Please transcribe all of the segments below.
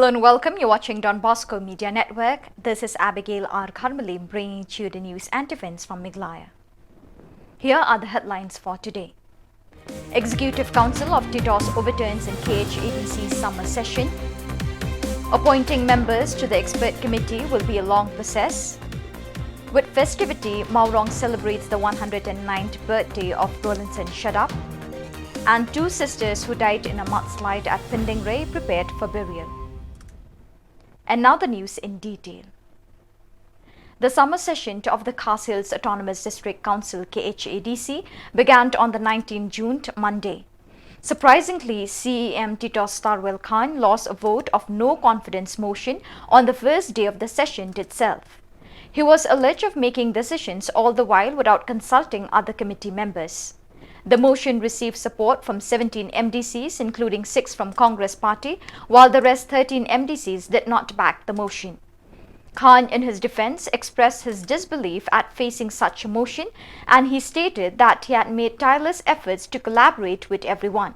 and welcome. You're watching Don Bosco Media Network. This is Abigail R. Karmalim bringing you the news and events from Meghalaya. Here are the headlines for today. Executive Council of TITOS overturns in KHADC's summer session. Appointing members to the expert committee will be a long process. With festivity, Maurong celebrates the 109th birthday of Rolandson Shaddap. And two sisters who died in a mudslide at Pindingray prepared for burial. And now the news in detail. The summer session of the Khas Hills Autonomous District Council KHADC began on the 19th June, Monday. Surprisingly, CEM TITOS Starwell Khan lost a vote of no confidence motion on the first day of the session itself. He was alleged of making decisions all the while without consulting other committee members. The motion received support from 17 MDCs, including 6 from Congress Party, while the rest 13 MDCs did not back the motion. Khan, in his defense, expressed his disbelief at facing such a motion, and he stated that he had made tireless efforts to collaborate with everyone.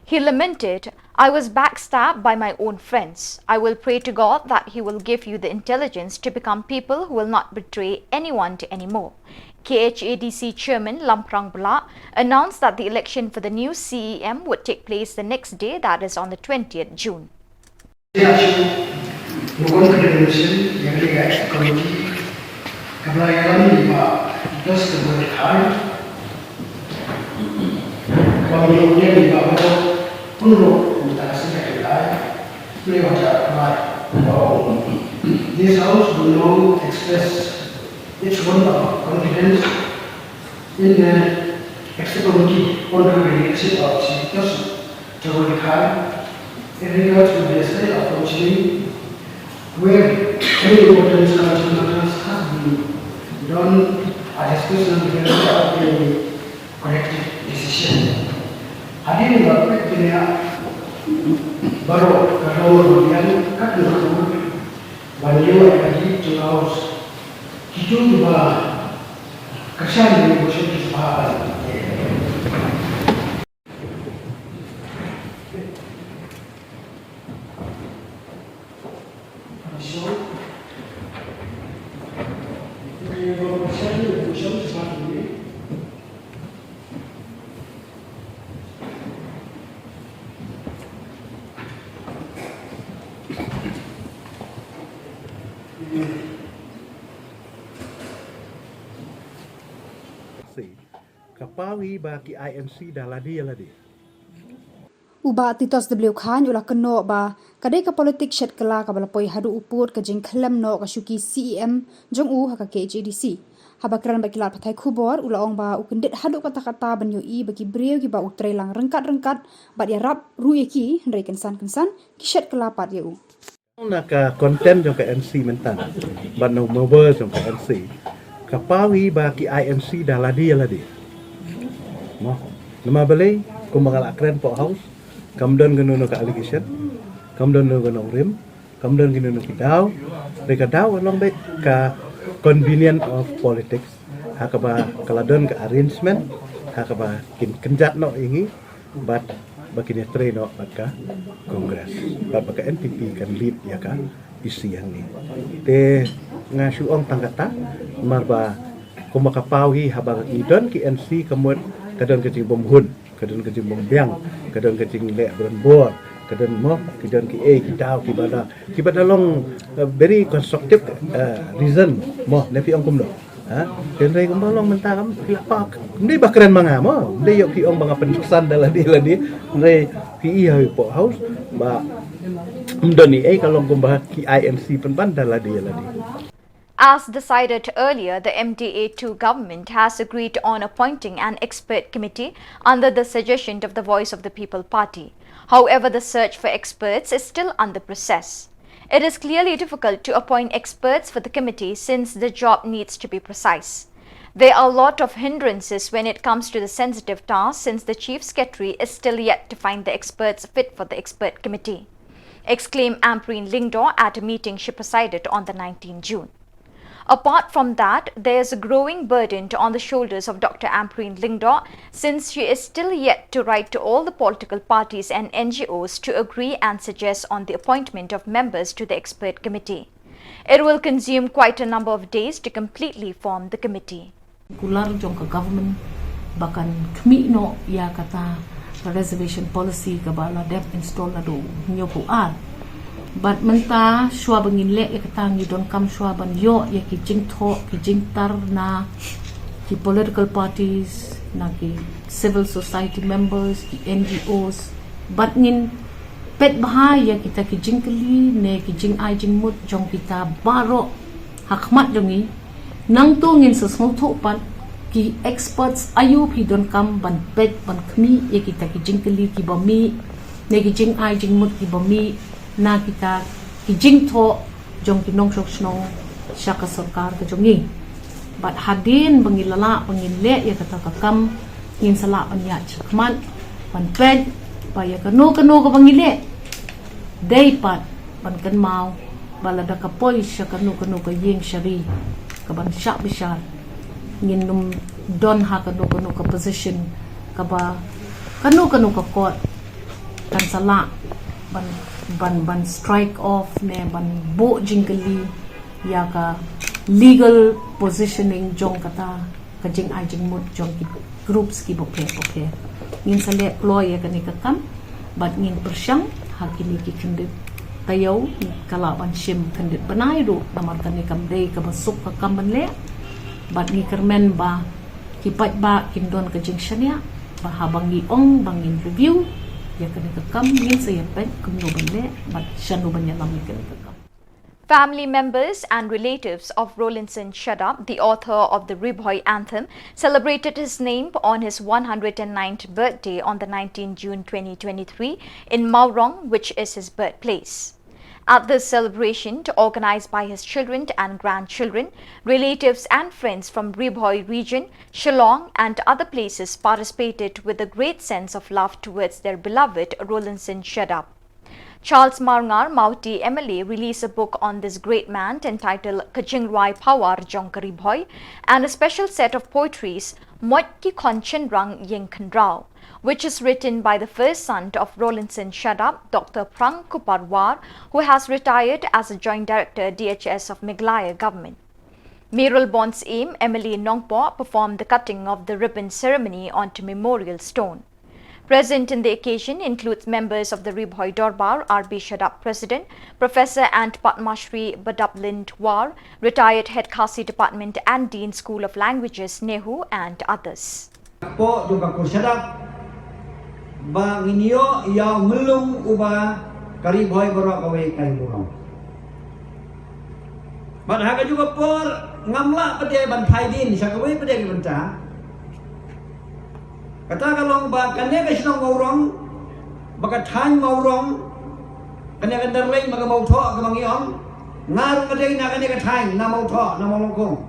He lamented, "I was backstabbed by my own friends. I will pray to God that He will give you the intelligence to become people who will not betray anyone anymore." KHADC Chairman Lamprang Bala announced that the election for the new CEM would take place the next day, that is on the 20th June. This House will now express its vote of confidence in the expert committee on the leadership of Senator Jagol Khan in regards to the state of functioning, where very important council matters have been done as discussion of the collective decision. Hadirin bapak dunia baru kalau kemudian kat dulu beliau lagi to house hidup juga kesan di musim sahabat. Kapawi bagi INC dah ladi. Uba TITOS Khan ula keno ba kadai ka politik shet kala ka balapoi hadu upur ka jing khlem no ka syuki CEM jong u ha ka KHADC habakran ba kilat pathai khubor ula ong ba ukendit hadu kata-kata banyo i bagi breu ki ba utre lang rengkat ba dia rap ruye ki ndai kensan ki shet kala pat ye u Nak konten jong ka NC mentan ban no mobile jong ka NC kapawi bagi INC dah ladi. Mo nama balai kumbangal akren po house kamdon ganono ka allegation kamdon ganono rim kamdon ganono kidaw reka daw along back ka convenient of politics hakaba kaladon ka arrangement hakaba kenjat no ingi but bakini train no ka congress but baka NPP kan lead ya ka isi yang ni te ngasuong tanggata marba kumakapawi habang idon ki NC kamut kadon kecing bomhun kadon kecing bombiang kadon kecing le bor kadon mo kadon ki kidaw ki bada long very constructive reason mo nepi ong kumno ha den ray kumbalong mentakam lapak ndi bakran manga mo ndi yok ki ong mga pensan daladi ray ki ihaw po house ba mdoni kalong kumbah ki INC penpan daladi. As decided earlier, the MDA2 government has agreed on appointing an expert committee under the suggestion of the Voice of the People Party. However, the search for experts is still under process. It is clearly difficult to appoint experts for the committee since the job needs to be precise. There are a lot of hindrances when it comes to the sensitive task since the Chief Secretary is still yet to find the experts fit for the expert committee, exclaimed Ampreen Lingdor at a meeting she presided on the 19th June. Apart from that, there is a growing burden on the shoulders of Dr. Ampreen Lingdo, since she is still yet to write to all the political parties and NGOs to agree and suggest on the appointment of members to the expert committee. It will consume quite a number of days to completely form the committee. Kular jong ke government bahkan kami no ya kata reservation policy ke bala dep install na do nyoku ar. But menta shua bangin le ya kata ngi don kam shua ban yo ya ki jing tho ki jing tar na ki political parties na ki civil society members ki NGOs but ngin pet bahaya kita ki jing keli ne ki jing ai jing mut jong kita baro hakmat jongi nang tu ngin sesmo tho pan ki experts ayu phi don kam ban pet ban khmi ya kita ki jing keli ki bami ne ki jing ai jing mut ki bami na kita ki jing tho jong ki nong shok snong shaka sarkar ka jongi but hadin bangilala bangin le ya kata ka kam ngin sala an ya chakman ban pet pa ya kano ka bangile day pat ban kan mau balada ka poi sha kano ka yeng shari ka ban sha bishar ngin num don ha kano ka position ka ba kano ka court kan sala ban strike off ne ban bo jingli ya ka legal positioning jong kata ka jing ai jing mut jong ki groups ki bope ngin sale ploy ya kan ikam but ngin persyang hakili ki kendit tayaw kalaban shim kendit banay do namar kan ikam day ka basuk ka kamban le but ni kermen ba kipat ba kindon ka jing shania ba habang giong bangin review ya kan ikam ngin saya pen kumno banle but shanu banya lam kan ikam. Family members and relatives of Rolinson Shadab, the author of the Ribhoi anthem, celebrated his name on his 109th birthday on the 19th June 2023 in Maurong, which is his birthplace. At this celebration, organized by his children and grandchildren, relatives and friends from Ribhoi region, Shillong and other places participated with a great sense of love towards their beloved Rolinson Shadab. Charles Marngar Mauti MLA released a book on this great man entitled Kajingrai Pawar Jonkari Bhoy and a special set of poetries Motki Konchen Rang Yengkan Rao, which is written by the first son of Rolinson Shadab, Dr. Prang Kuparwar, who has retired as a Joint Director DHS of Meghalaya Government. Meral Bond's aim, MLA Nongpo, performed the cutting of the ribbon ceremony onto memorial stone. Present in the occasion includes members of the Ribhoi Dorbar, RB Shadab President, Professor and Padma Shri Badablind War, retired Head Khasi Department and Dean School of Languages, Nehu and others. Po juga kursadap ba nginyo yaw melung uba Ribhoi borok kawe kai burong. Ban haga juga por ngamla pede ban thaidin sakawe pede ki banta. Kata kalau bakanya ke Shillong Maurong, baka Thang Maurong, kanya kan darlay maga mau tho ke mangiong, ngarung kadai na kanya ke Thang na mau tho na mau longkong.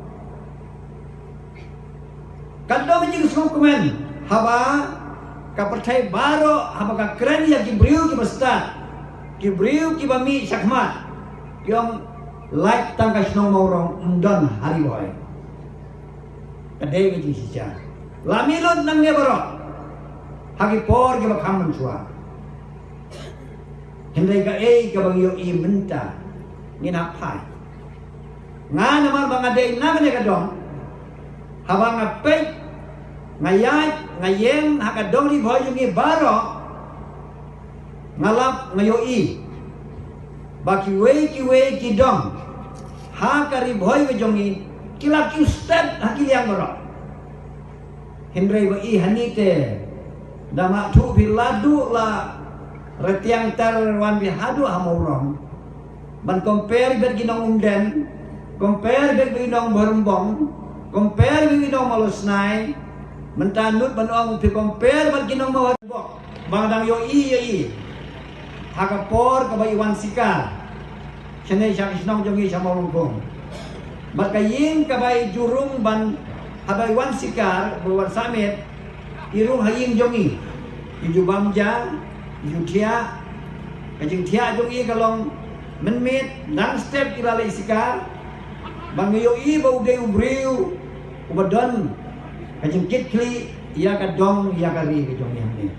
Kadang menjadi semua komen, haba kapercaya baro, haba ka keren ya kibriu ki basta, kibriu ki bami sakmat, yang like tangka Shillong Maurong undon hari boy. Kadai menjadi sisa. Lamilod nang nebaro hagi por ke bakam chua hindai ka ka bangyo I menta ngina pai nga namar bangade na kane ka dong habang ngape ngayat ngayem haka dong ri boy ngi baro ngalap ngayo I baki we ki dong ha ka ri boy ke jongi kilap ki step haki yang baro Hindrai ba I hanite dama tu biladu la retiang tar wan bihadu hamurong ban compare ber ginong umden compare ber ginong borumbong compare ber ginong malosnai mentanut ban ong pi compare ber ginong mawabok bangdang yo I hakapor ka ba iwan sika chene syak snong jongi samolongkong makayin ka ba jurung ban habay wan sikar, buwan samit, irung haying jongi, iju bamja, iju tia, kajing tia jongi kalong menmit, nang step ilalay sikar, Bangayo I bau de ubriu ubadon kajengkit kli ia kadong ia kari kejong yang ni.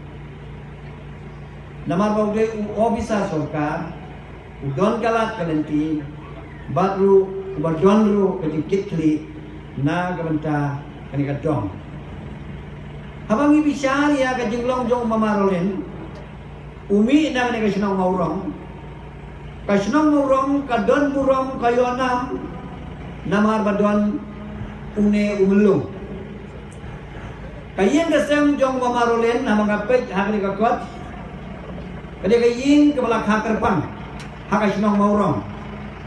Nama bau de obisa soka udon kalat kalenti batru ubadon ru kajengkit kli na kabanta kani kadong. Habang ibisari ia kajenglong jong mamarolen umi na kani kasinong maurong. Kasinong maurong kadon burong kayo anam namar badon une umulung. Kayin kesem jong mamarolen nama ngapet hakni kakot. Kade kayin kepala hakerpang haka sinong maurong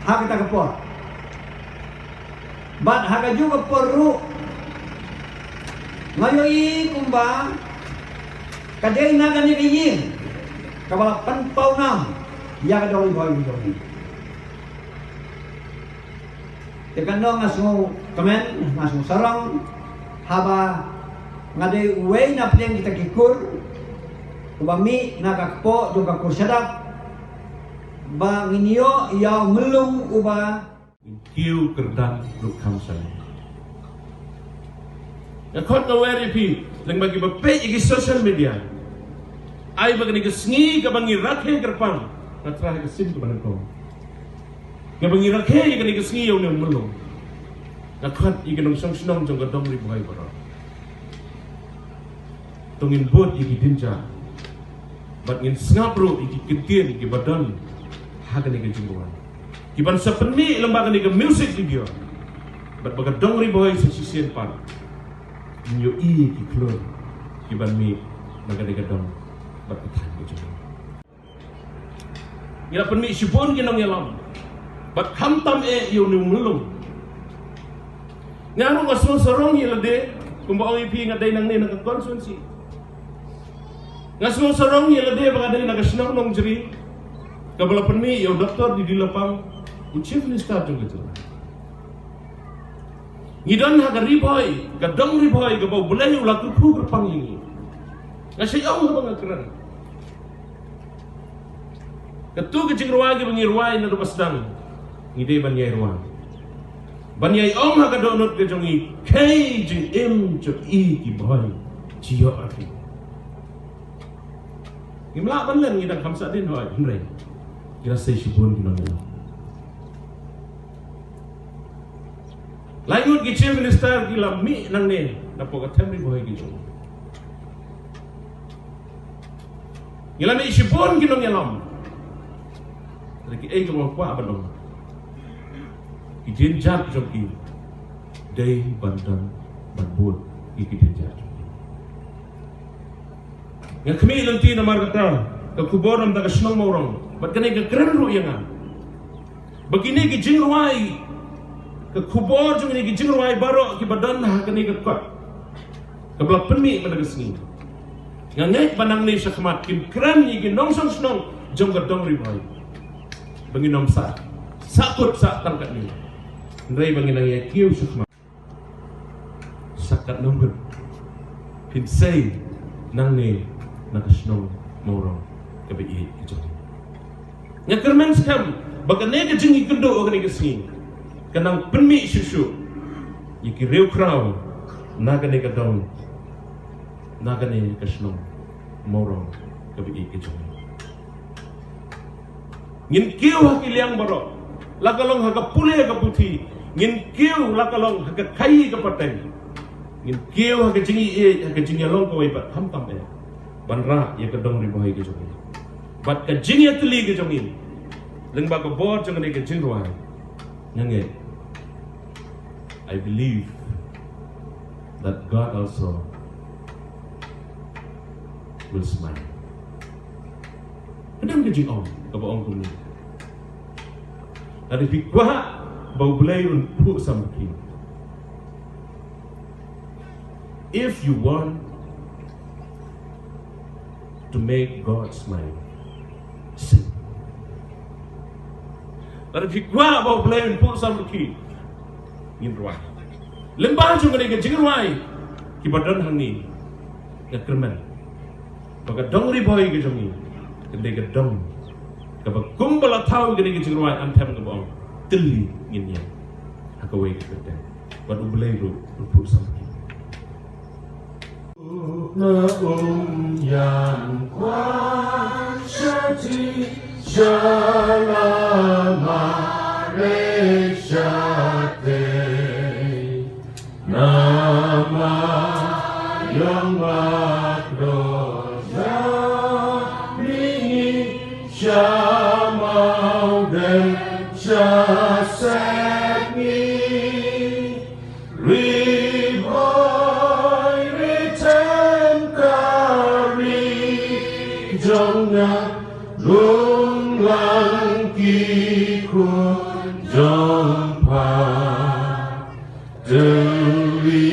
hak kita kepor. Bat haka juga poru. Ngayoi kumba kade na kani kayin kepala penpau nam ya kadoi boy ni. Tekan dong ngasu kemen ngasu sarang haba ngade uwe na pleng kita kikur ubami na kakpo juga kur sadap ba nginio ya melung uba kiu kerdan ruk kamsan ya kot ka weri pi leng bagi bape igi social media ai bagi ni kesngi ka bangi rakhe kerpang natra ke sim ka banang ko nga bangi rakhe igi ni kesngi yo ne melung na kot igi nong song snong jong ka dong ri boy bara tungin bot igi dinja bat ngin ngapro igi ketien igi badan hagani ke jingwan kiban sapeni lembaga ni ke music video bat baga dong ri boy sisien pan nyo I ki klon kiban mi baga ni ke dong bat tan ke jingwan ila pen mi sipon ginong yalam bat hamtam yo ni mulung ngano ngaso sorong yelade kumbaong ipi ngaday nang ni nagkonsunsi ngaso sorong yelade baga day nagasnong nong jeri kabala penmi yo doktor di dilapang chief minister jung gitu ngidon ha riboy gadong riboy gabaw bulay ulat ku kerpang ini ngasi ang bang keren ketu kecing ruwagi bangirway na dupasdang ngide banyay ruwag banyay om ha gadonot ke jongi kay jing im jo I ki boy jiyo arti ngimla banlen ngidang kamsa din hoy himray kira say sibon ginang Lainut ki chief minister gila mi nang ne napo ka temri boy gijo. Gila mi sibon ginong yalam. Lagi ay ko kwa abadong. Ijin jak joki. Day bandan banbut ikidin jak. Nga kami lanti na margata ka kuboram da kasnong maurong. Bat kanay ka kren ru yang. Begini ki jingruai ke kubur jung ni gijing ruai baro ki badan ha kani ke kot ke blok penmi madagas ni ngangai panang ni sakmat kim kran ni ki nong song snong jong ka dong ri boy bangi nom sa sakut sa tangkat ni ndai bangi nang ya kiu sakmat sakat nomor pin sei nang ni nakasnong morong ke bi ki jong nyakermen skam bagane ke jingi kendo ogani ke sing kanang penmi susu yiki rew kraw nagane ka dong nagane ka snong morong kabi ke jong ngin kiu hakiliang baro lakalong haga pule ka puthi ngin kiu lakalong haga kai ka patay ngin kiu haga jingi long ko ibat ham tam banra ya ka dong ri boy ke jong bat ka jingi atli ke jong in lengba ko bor jong ne ke jingruai nyange I believe that God also will smile. Kadang kejing om, kabaong kumi. Dari fikwa bau belai untuk samaki. If you want to make God smile, sing. Dari fikwa bau belai untuk samaki. Ngin ruai lembah juga ni kecing ruai ki badan hangi ya kerman baka dong ri boy ke jongi kende ke dong ka ba kumbala tau ke kecing ruai am tham ke bong tili ngin ya hakaway kita. But ubelay ru rupu sampai. Na yang kuasa di Shalama Reshate Nama yang makroja Mingi Syamau dan Syasegni Riboy Ritengkari Jongnya Lung lang ki kun jong pa Dewi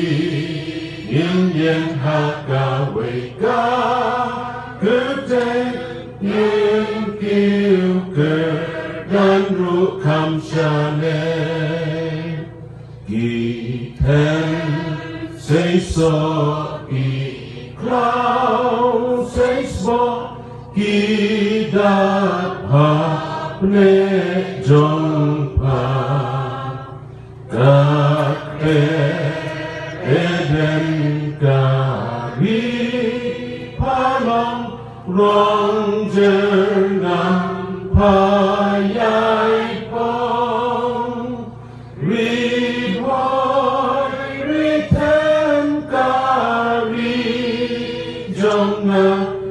Yin yin ha ka wei ka Gede yin kiu ke Dan ru kam shane Ki ten Say so Ki klau Say so Ki dapat ne jumpa kakek eden kari palong rong jenang payai pong riboy riten kari jonga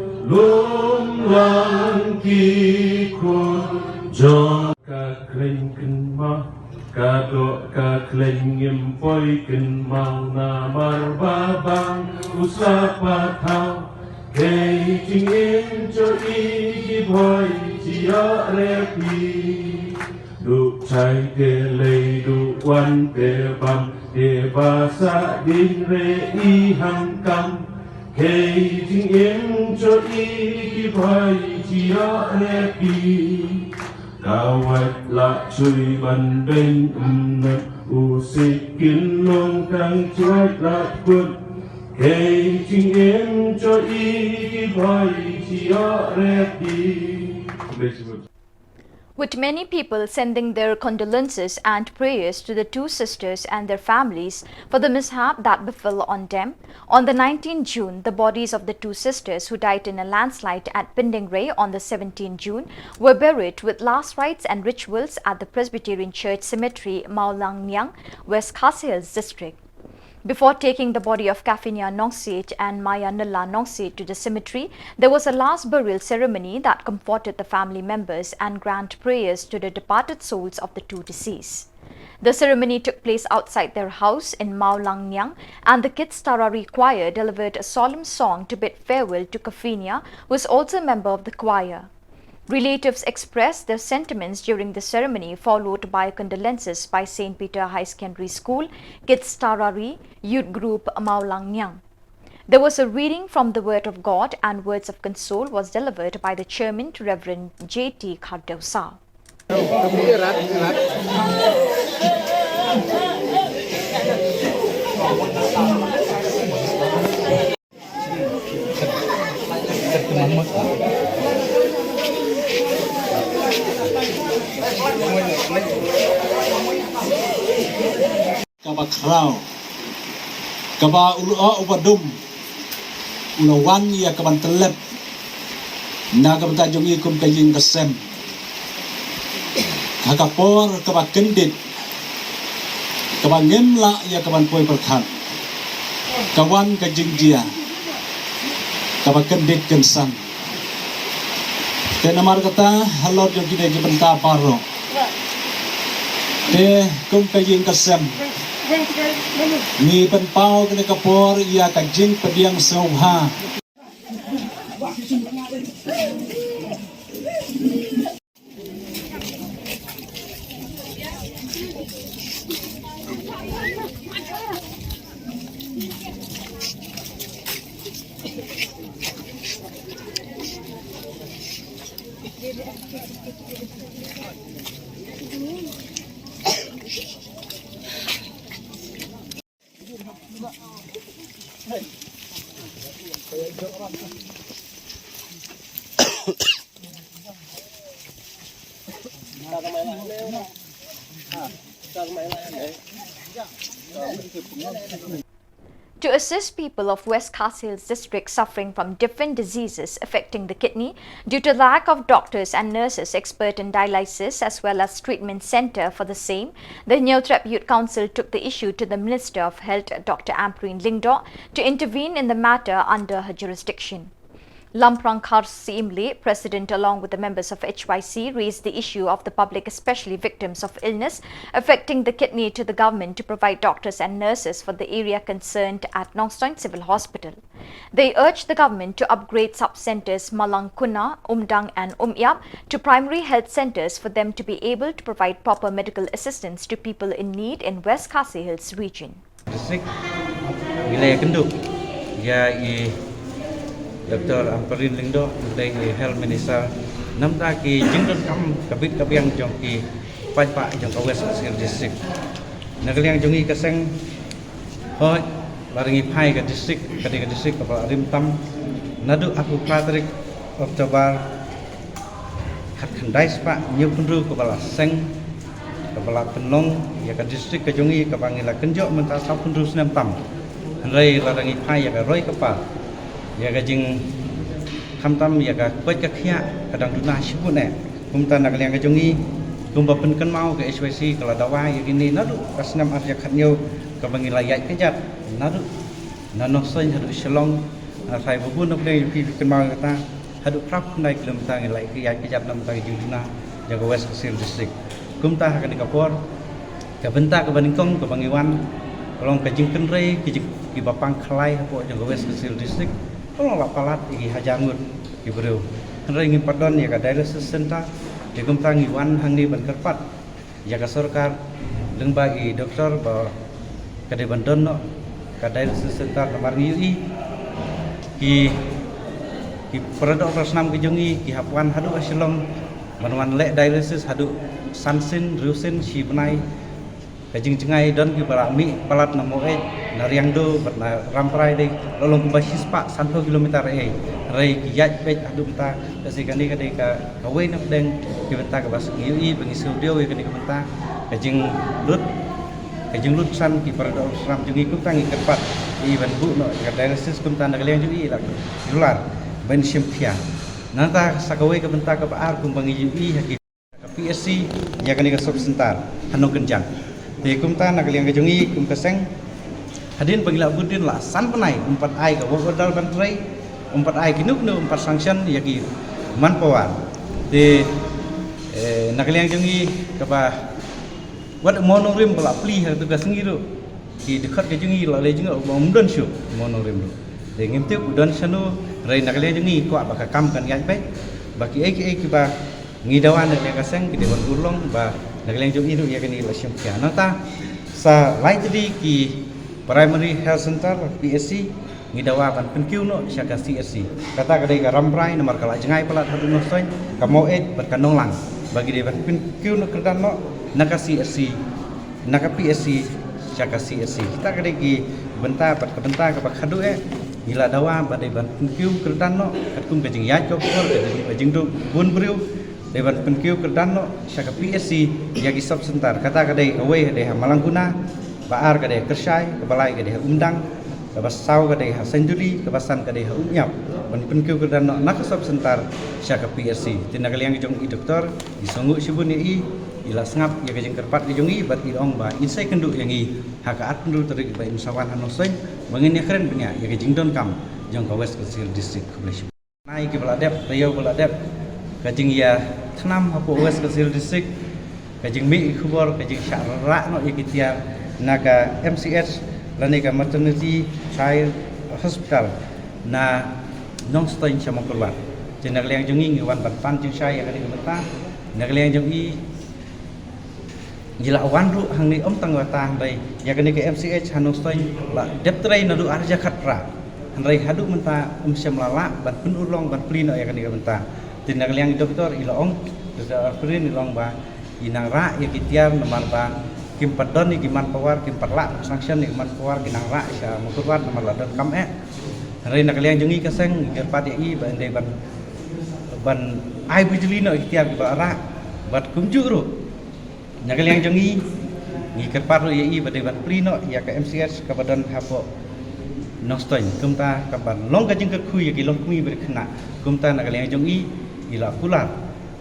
lang ki kun jong ka kleng ken ma ka do ka kleng ngim poi ken mau na mar ba bang usapa thao ke ching in cho i ki poi chi ya re pi du chai de lei du wan de bam de ba sa din re i hang kam Kei jing in cho i ki pai chi a re pi Kawat la chui ban ben na u si kin long kang chuai la kut Kei jing in cho i ki pai chi a re pi With many people sending their condolences and prayers to the two sisters and their families for the mishap that befell on them, on the 19th June, the bodies of the two sisters who died in a landslide at Pindingray on the 17th June were buried with last rites and rituals at the Presbyterian Church Cemetery, Maulang Nyang, West Khasi Hills District. Before taking the body of Kafinia Nongsit and Maya Nilla Nongsit to the cemetery, there was a last burial ceremony that comforted the family members and granted prayers to the departed souls of the two deceased. The ceremony took place outside their house in Maulang Nyang, and the Kids Tarari choir delivered a solemn song to bid farewell to Kafinia, who is also a member of the choir. Relatives expressed their sentiments during the ceremony, followed by condolences by St. Peter High Secondary School, Kids Tarari, Youth Group Maulang Nyang. There was a reading from the Word of God and words of console was delivered by the chairman, Reverend J.T. Khardeusa. Kaba krau, kaba ulo ubadum, ulawan ya kaban telep, naga betajongi kum kajing kesem, kakapor kaba kendit, kaba ngemla ya kaban poi perkan, kawan kajing dia, kaba kendit kensan. Tenamar kata halot yang kita jebenta paro, te kum kajing kesem. Ni penpau kena kapor ia kajing pediang sauha. To assist people of West Khasi Hills district suffering from different diseases affecting the kidney due to lack of doctors and nurses expert in dialysis as well as treatment center for the same, the New Trap Youth Council took the issue to the Minister of Health, Dr. Ampreen Lingdo, to intervene in the matter under her jurisdiction. Lamprang Khar Simle, President along with the members of HYC, raised the issue of the public, especially victims of illness affecting the kidney, to the government to provide doctors and nurses for the area concerned at Nongstoin Civil Hospital. They urged the government to upgrade sub-centers Malang Kuna, Umdang and Umyap to primary health centers for them to be able to provide proper medical assistance to people in need in West Khasi Hills region. Wilayah Kenduk, Dr. Ampreen Lingdo, the Health Minister, namda ki jingdon kam kabit kabiang jong ki pai pa jong ka West Khasi District. Nagaliang jongi kaseng hoi laringi pai ka district kadika district ka rim tam nadu aku patrik Oktober hat khandai spa nyu pendru ka bala seng ka bala penong ya ka district ka jongi ka bangila kenjo menta sa pendru senam tam. Hanrai laringi pai ya ka roi ka pa ya gajing hamtam ya ga kwet ka khia kadang duna sibut ne kumta nak liang ka jongi kumba pen kan mau ke HYC kala dawa ya gini nadu kasnam arja khatnyo ka bangilaya kejat nadu nanok soin hadu Shillong sai bubun nok dei pi kan mau kata hadu prap nai kilometer ngilai ke kejat nam ta juduna jaga West Khasi District kumta ka ni kapor ka benta ka baningkong ka bangiwan kolong ka jingken rei ki bapang khlai hapo jaga West Khasi District kalau lapalat igi hajangut ibreu henry ngin padon ya ka dialysis center di kumtang iwan hangni ban kerpat ya ka sarkar lengba i doktor ba ka de bandon no ka dialysis center nomor ngi ki produk rasnam ke jongi ki hapwan hadu Shillong banwan le dialysis hadu sansin rusin si benai kajing cengai don ki barami palat namo nariang do batna ramprai dei lolong kumbasis pak 1 kilometer rei ki yat pej adum ta kasi kani kadai ka kawai nak deng ki benta ka bas yui bengi studio kani ka benta kajing lut san ki parado ram jungi ku tangi kepat i ban bu no ka dialysis kum tan kalian jui lak lular ben simpia nanta sakawai ka benta ka ar kum bangi yui haki PSC ya kani ka subsentar hanu kenjang di kumta nak liang kejungi kum keseng hadin pangila budin la san penai 4 ai ka wodal ban rei 4 ai kinuk no 4 sanction ya ki manpower di nak liang jungi ka ba wat monorim bala pli ha tu ka sengiru ki dekat kejungi la le jungi umdon syu monorim do de ngimte udon sanu rei nak liang jungi ko ba ka kam kan yan pe baki ai ki ba ngidawan nak liang kaseng ki de wan ulong ba nagaliang jom itu ya kini lasyam kia nata sa lai jadi ki primary health center PSC ngidawa ban penkiu no syaka CSC kata kadai ka ramprai nomor kala jengai pelat hadu no soin ka moed berkanong lang bagi dia ban penkiu no kerdan no naka CSC naka PSC syaka CSC kita kadai ki benta pat ka benta ka bakhadu gila dawa badai ban penkiu kerdan no katkum ka jing ya ko kor ka jing do bun briu dewan penkiu kerdan no syaka PSC yagi sub sentar kata kadai away kadai Malang Kuna baar kadai Kersai kebalai kadai Umdang kabasau kadai Senjuli kabasan kadai Umyap ban penkiu kerdan no nak sub sentar syaka PSC tindak liang jong i doktor isongu sibun i ila sngap ya kajeng kerpat jongi bat ilong ba insai kenduk yang i hakaat pendu terik ba insawan hanosoin bangin ya keren punya ya kajeng don kam jong ka West Khasi District kublesh nai ki baladep tayo baladep kajing ya thnam hapo West Khasi District kajing mi khubor kajing syara no ikitia naga MCH lanika maternity child hospital na Nongstoin sama keluar jenak liang jongi ngiwan ban jing sai yang kali menta nak liang jongi jila wan ru hang ni om tangwa tang dai ya kani ke MCH Nongstoin la deptrai nadu arja khatra hanrai hadu menta semlala ban penulong ban plino ya kani ke menta tindak liang doktor ilong doktor Ampreen ilong ba inang ra ya kitiar nomor ba kim padon ni giman pawar kim parla sanction ni man pawar ginang ra sa mukurwan nomor la dot kam hari nak liang jungi kaseng gerpat i ba ndai ban ai bijli no kitiar ba ra bat kumju ru nak liang jungi ngi kerparu ya i bade ban plino ya ka MCS ka badan hapo nostoin kumta ka ban long ka jing ka khu ya ki long kumi ber khna kumta na ka leng jong i ila kular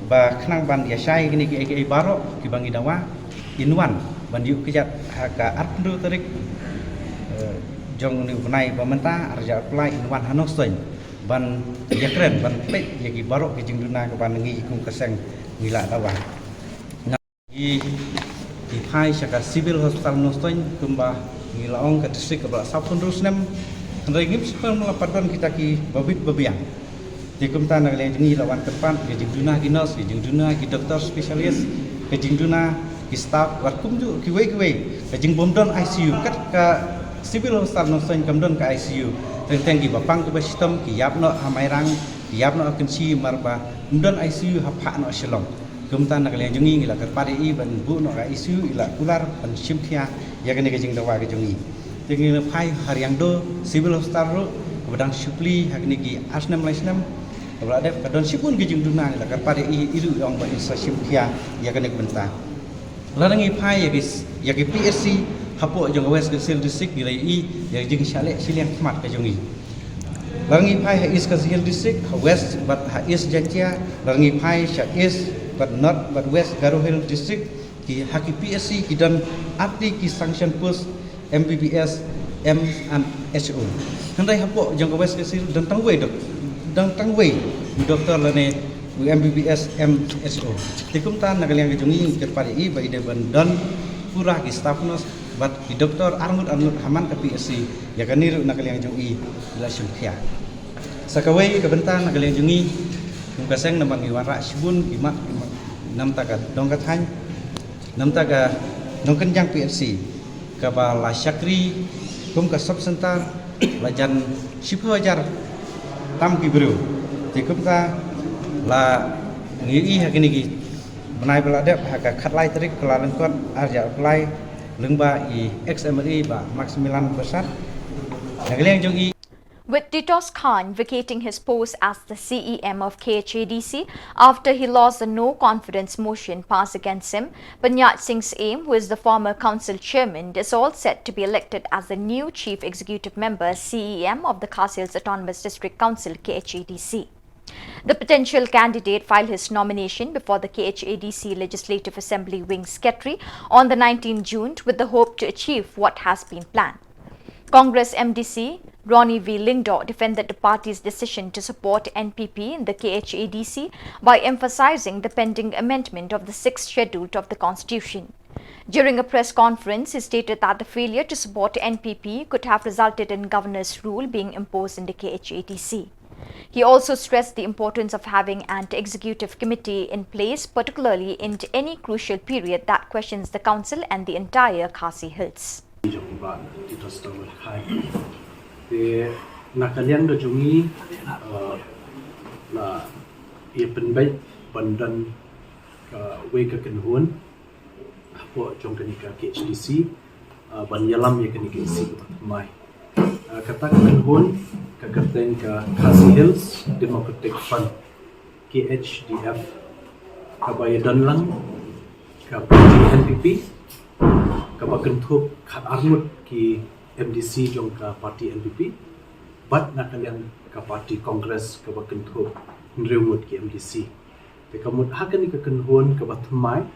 ba khnang ban ya shai ni ki baro ki bangi dawa inwan ban yu ki jat ha ka atru tarik jong ni bunai ba menta arja apply inwan hanostoin ban ya keren ban pe ya ki baro ki jing duna ka ban ngi kum kaseng ngila dawa i pai saka civil hospital nostoin kumba ngilaong ka district ka South Rusnem andai ngip sepel melapadon kita ki babit babiang di kumta na le ni lawan tepan ke jingduna ki nurse ki jingduna ki doktor spesialis ke jingduna ki staff wat kumju ki we ke jing bomdon ICU kat ka civil hospital nostoin kamdon ka ICU teng ki bapang ke sistem ki yapno amairang ki yapno akensi marba mdon ICU hapha no Shillong kumta nak le jungi ngila kerpari i ban bu no ga isu ila kular ban simkhia ya kene ke jing dawa ke jungi tingi le phai hariang do civil hospital ro badang supli hakni ki asnam laisnam kabla de kadon sipun ke jing duna ngila kerpari i iru ong ban isa simkhia ya kene benta larangi phai ya ke PSC hapo jong west kesel district ngila i ya jing shale silian khmat ke jungi larangi phai ha is kesel district ha west but ha is jantia larangi phai sha is but not but West Garo Hill District ki haki PSC ki dan arti ki sanction post MBBS M and HO handai hapo jang West kesir dan tangwei doktor lane MBBS M HO tikum tan nagaliang jungi kerpari i bai de ban pura ki staff nos but ki doktor armut haman ka PSC ya kanir nagaliang jungi la syumkhia sakawai kebentan nagaliang jungi kaseng namang iwara sibun gimak nam taka dongkat hany nam taka dongkan jang PSC ka ba la syakri kum ka sub center la jan 10,000 tam ki bru ti kum ta la ngi ha kini ki benai bela dep ha ka khat lai trik kelalan kot arja apply lengba i XMRI ba max 9 besar nagleng jong i. With Titos Khan vacating his post as the CEM of KHADC after he lost the no-confidence motion passed against him, Panyat Singh's aim, who is the former council chairman, is all set to be elected as the new chief executive member CEM of the Khasi Hills Autonomous District Council KHADC. The potential candidate filed his nomination before the KHADC Legislative Assembly Wing Secretary on the 19th June with the hope to achieve what has been planned. Congress MDC Ronnie V. Lingdo defended the party's decision to support NPP in the KHADC by emphasizing the pending amendment of the 6th schedule of the Constitution. During a press conference, he stated that the failure to support NPP could have resulted in governor's rule being imposed in the KHADC. He also stressed the importance of having an executive committee in place, particularly in any crucial period that questions the council and the entire Khasi Hills. Di nakalian do jungi la ia penbaik bandan ka we ka kenhun apo jong ka KHDC ban yalam ya kan ka isi mai kata kenhun ka kerteng ka Khasi Hills Democratic Front KHDF ka bayadan lang ka NPP ka bakentup khat armut ki MDC jong ka parti NPP bat nakalian ka parti Congress ka bakentup nrewmut ki MDC te kamut hakan ka kenhun ka batmai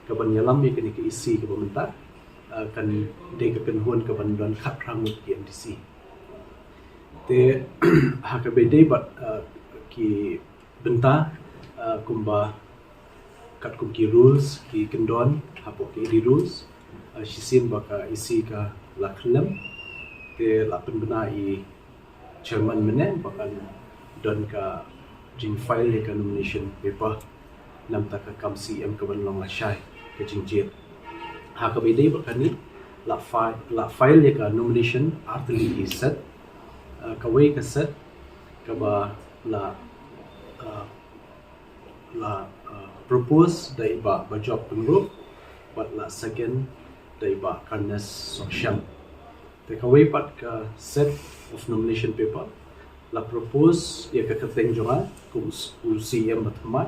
ka banyalam ya kan ka isi ka bamenta kan de ka kenhun ka bandan khat rangut ki MDC te haka bede bat ki benta kumba kat kum ki rules ki kendon hapo ki di rules sisin baka isi ka lakhlem te lapen bena i chairman menen bakan don ka jing file ka nomination paper nam ta ka kam CM ka ban long la shai ka jing jet ha ka bede bakani la file ka nomination artli is set ka way ka set ka ba la propose dai ba job pengrup but la second dai ba karnes social te ka way pat ka set of nomination paper la propose ya ka kateng jonga kum CM matma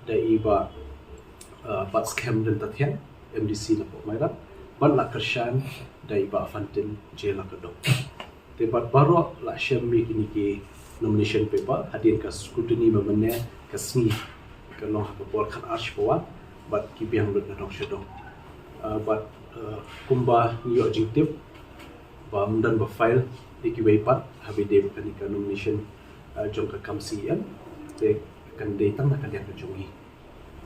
dai ba pat scam dan tathian MDC na po mayra ban la kershan dai ba fantin je la kedong te bat baro la shemi kini ki nomination paper hadin ka scrutiny memene ka sni ka long ha por khan arch poa bat ki biang lut na dong shedong bat kumba yo jingtip ba mundan ba file iki weipat habide kan ka nomination jong ka kam CM te kan datang na kan yang jongi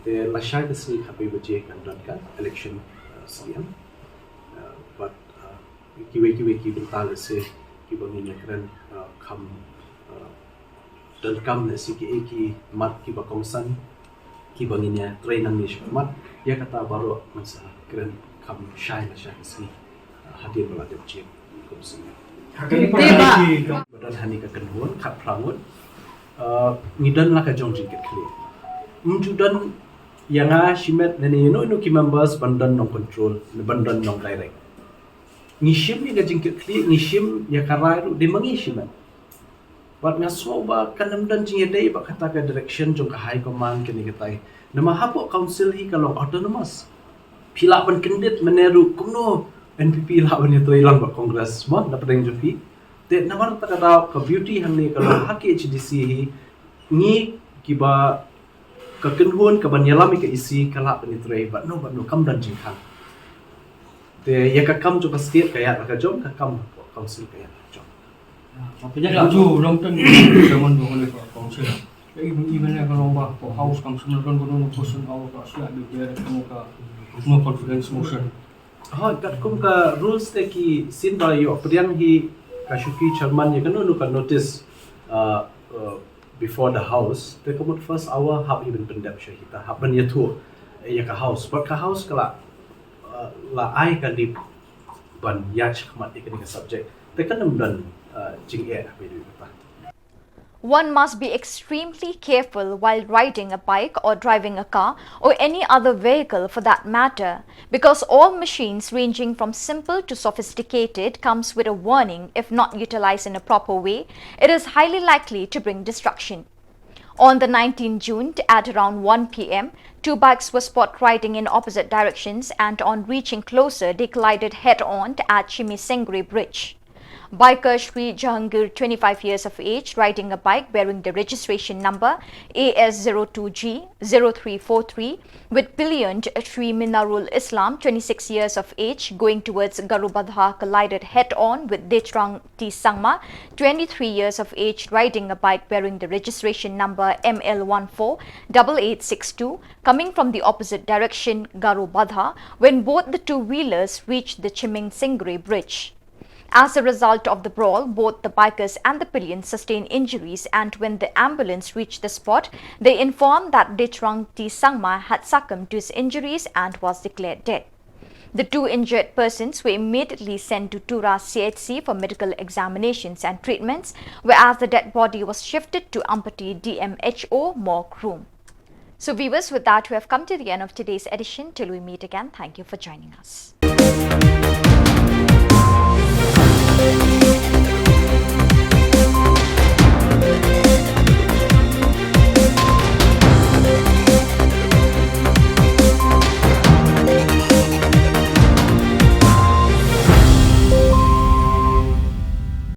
te la shai ka sni ka pe baje kan dan ka election CM but ki bental se ki bangin kran kam dan kam na si ki mat ki ba kongsan ki bangin ya train nang ni mat ya kata baru masa kran kam shai la shai sni hadir bala de je kom si badan hani ka kenhun khat prangun ngidan la ka jong jingket kle mjudan yanga shimet nene no ki members bandan non control bandan non direct ngishim ni ga jingket kle ngishim ya karai ru de mangi shimet bat ngaso ba kanam dan jing dei ba kata ka direction jong ka high command ke ni katai nama hapo council hi kalong autonomous pila ban kendit meneru kumno NPP la ban itu ilang ba congress mo na padang jopi te namar ta ka ka beauty hang ni kalong haki HDC hi ni kiba ka kenhun ka ban yalami ka isi kala ban itu ba no kam dan jing khang te ya ka kam jo ka state ka ya ka jom ka kam council ka ya Apanya laju long term zaman dulu ni kongsi. Even yang kalau bah house council kan guna motion awak kasih ada dia kamu no confidence motion. Kat kum ka rules te ki sin ba yo priang hi kashuki chairman ye kanu ka notice before the house te komot first hour hab even pendap syahita hab ban yetu ya ka house but ka house kala la ai ka dip ban yach khamat ikani ka subject te kanam dan One must be extremely careful while riding a bike or driving a car or any other vehicle for that matter, because all machines ranging from simple to sophisticated comes with a warning. If not utilized in a proper way, it is highly likely to bring destruction. On the 19th June at around 1 p.m, two bikes were spotted riding in opposite directions, and on reaching closer they collided head-on at Chimisengri Bridge. Biker Sri Jahangir, 25 years of age, riding a bike bearing the registration number AS02G0343 with pillion Sri Minarul Islam, 26 years of age, going towards Garubadha, collided head-on with Dechtrang T. Sangma, 23 years of age, riding a bike bearing the registration number ML148862, coming from the opposite direction Garubadha, when both the two-wheelers reached the Chimisengri Bridge. As a result of the brawl, both the bikers and the pillion sustained injuries, and when the ambulance reached the spot, they informed that Dechtrang T. Sangma had succumbed to his injuries and was declared dead. The two injured persons were immediately sent to Tura CHC for medical examinations and treatments, whereas the dead body was shifted to Ampati DMHO morgue room. So viewers, with that we have come to the end of today's edition. Till we meet again, thank you for joining us.